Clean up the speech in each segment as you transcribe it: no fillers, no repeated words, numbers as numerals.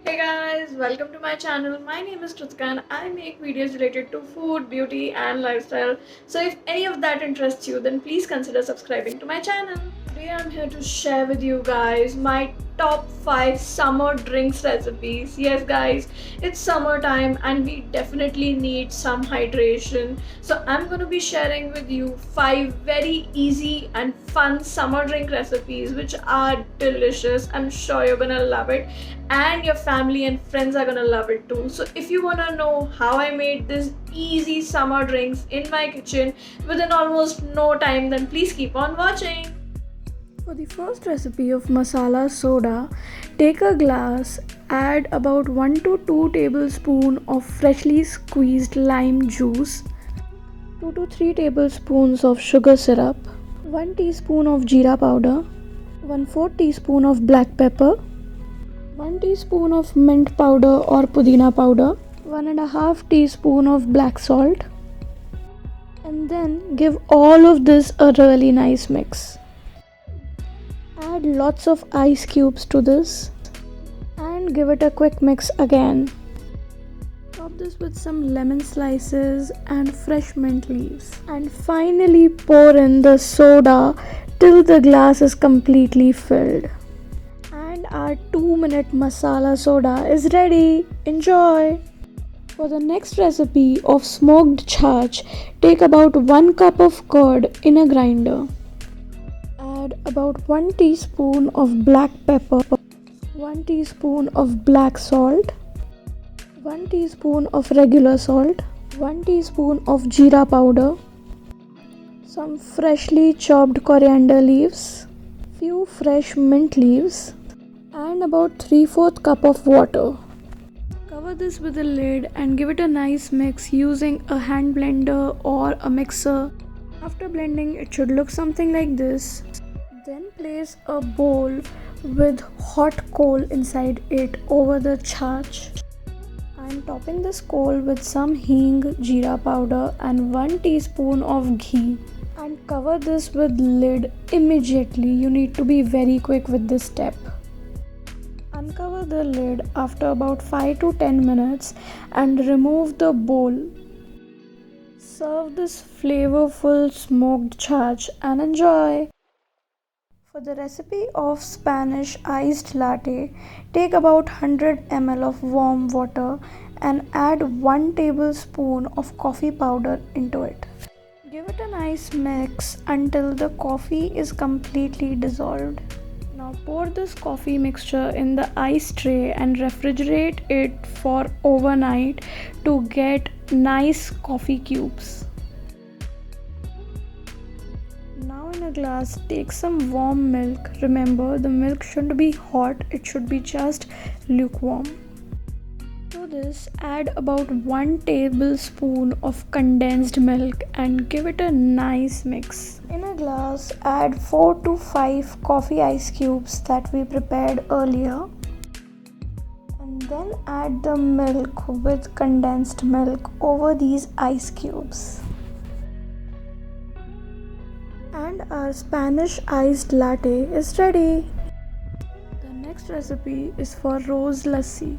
Hey guys, welcome to my channel. My name is Kritika and I make videos related to food, beauty and lifestyle. So if any of that interests you, then please consider subscribing to my channel. Today I'm here to share with you guys my top 5 summer drinks recipes. Yes guys, it's summertime and we definitely need some hydration. So I'm going to be sharing with you 5 very easy and fun summer drink recipes which are delicious. I'm sure you're going to love it and your family and friends are gonna love it too. So if you wanna know how I made this easy summer drinks in my kitchen within almost no time, then please keep on watching. For the first recipe of masala soda, take a glass, add about 1 to 2 tablespoons of freshly squeezed lime juice, 2 to 3 tablespoons of sugar syrup, 1 teaspoon of jeera powder, 1/4 teaspoon of black pepper, 1 teaspoon of mint powder or pudina powder, 1.5 teaspoon of black salt, and then give all of this a really nice mix. Add lots of ice cubes to this and give it a quick mix again. Top this with some lemon slices and fresh mint leaves, and finally pour in the soda till the glass is completely filled. Our 2-minute masala soda is ready. Enjoy! For the next recipe of smoked chach, take about 1 cup of curd in a grinder. Add about 1 teaspoon of black pepper, 1 teaspoon of black salt, 1 teaspoon of regular salt, 1 teaspoon of jeera powder, some freshly chopped coriander leaves, few fresh mint leaves, and about 3/4 cup of water. Cover this with a lid and give it a nice mix using a hand blender or a mixer. After blending, it should look something like this. Then place a bowl with hot coal inside it over the chach. I am topping this coal with some hing, jeera powder and 1 teaspoon of ghee, and cover this with lid immediately. You need to be very quick with this step. Uncover the lid after about 5 to 10 minutes and remove the bowl. Serve this flavorful smoked chach and enjoy. For the recipe of Spanish iced latte, take about 100 ml of warm water and add 1 tablespoon of coffee powder into it. Give it a nice mix until the coffee is completely dissolved. Now pour this coffee mixture in the ice tray and refrigerate it for overnight to get nice coffee cubes. Now in a glass, take some warm milk. Remember, the milk shouldn't be hot, it should be just lukewarm. To this, add about 1 tablespoon of condensed milk and give it a nice mix. In a glass, add 4 to 5 coffee ice cubes that we prepared earlier, and then add the milk with condensed milk over these ice cubes. And our Spanish iced latte is ready. The next recipe is for rose lassi.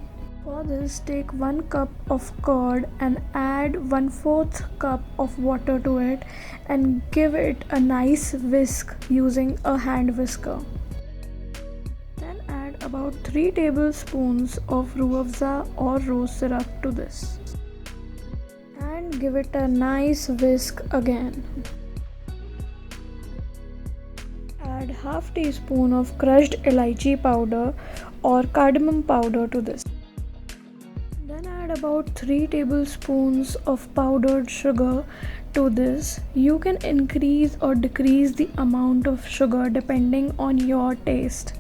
For this, take 1 cup of curd and add 1/4 cup of water to it and give it a nice whisk using a hand whisker. Then add about 3 tablespoons of ruafza or rose syrup to this and give it a nice whisk again. Add half teaspoon of crushed elaichi powder or cardamom powder to this. Then add about 3 tablespoons of powdered sugar to this. You can increase or decrease the amount of sugar depending on your taste.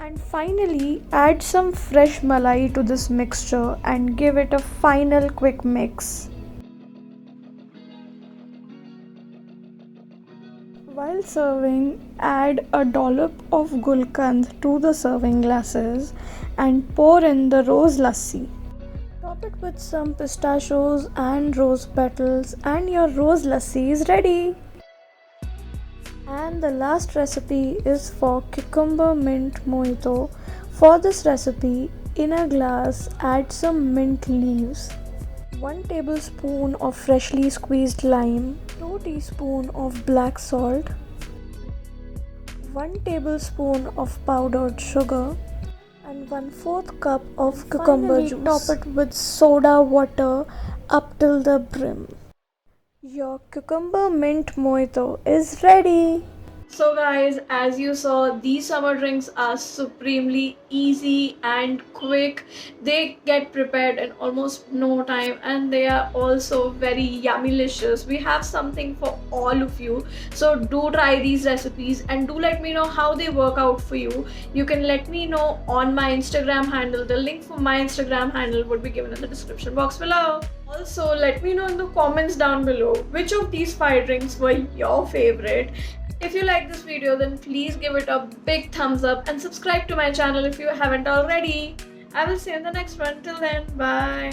And finally, add some fresh malai to this mixture and give it a final quick mix. While serving, add a dollop of gulkand to the serving glasses and pour in the rose lassi. Top it with some pistachios and rose petals and your rose lassi is ready. And the last recipe is for cucumber mint mojito. For this recipe, In a glass, add some mint leaves, 1 tablespoon of freshly squeezed lime, 2 teaspoons of black salt, 1 tablespoon of powdered sugar, and 1/4 cup of cucumber juice. Top it with soda water up till the brim. Your cucumber mint mojito is ready. So guys, as you saw, these summer drinks are supremely easy and quick. They get prepared in almost no time and they are also very yummylicious. We have something for all of you. So do try these recipes and do let me know how they work out for you. You can let me know on my Instagram handle. The link for my Instagram handle would be given in the description box below. Also, let me know in the comments down below which of these 5 drinks were your favorite. If you like this video, then please give it a big thumbs up and subscribe to my channel if you haven't already. I will see you in the next one. Till then, bye.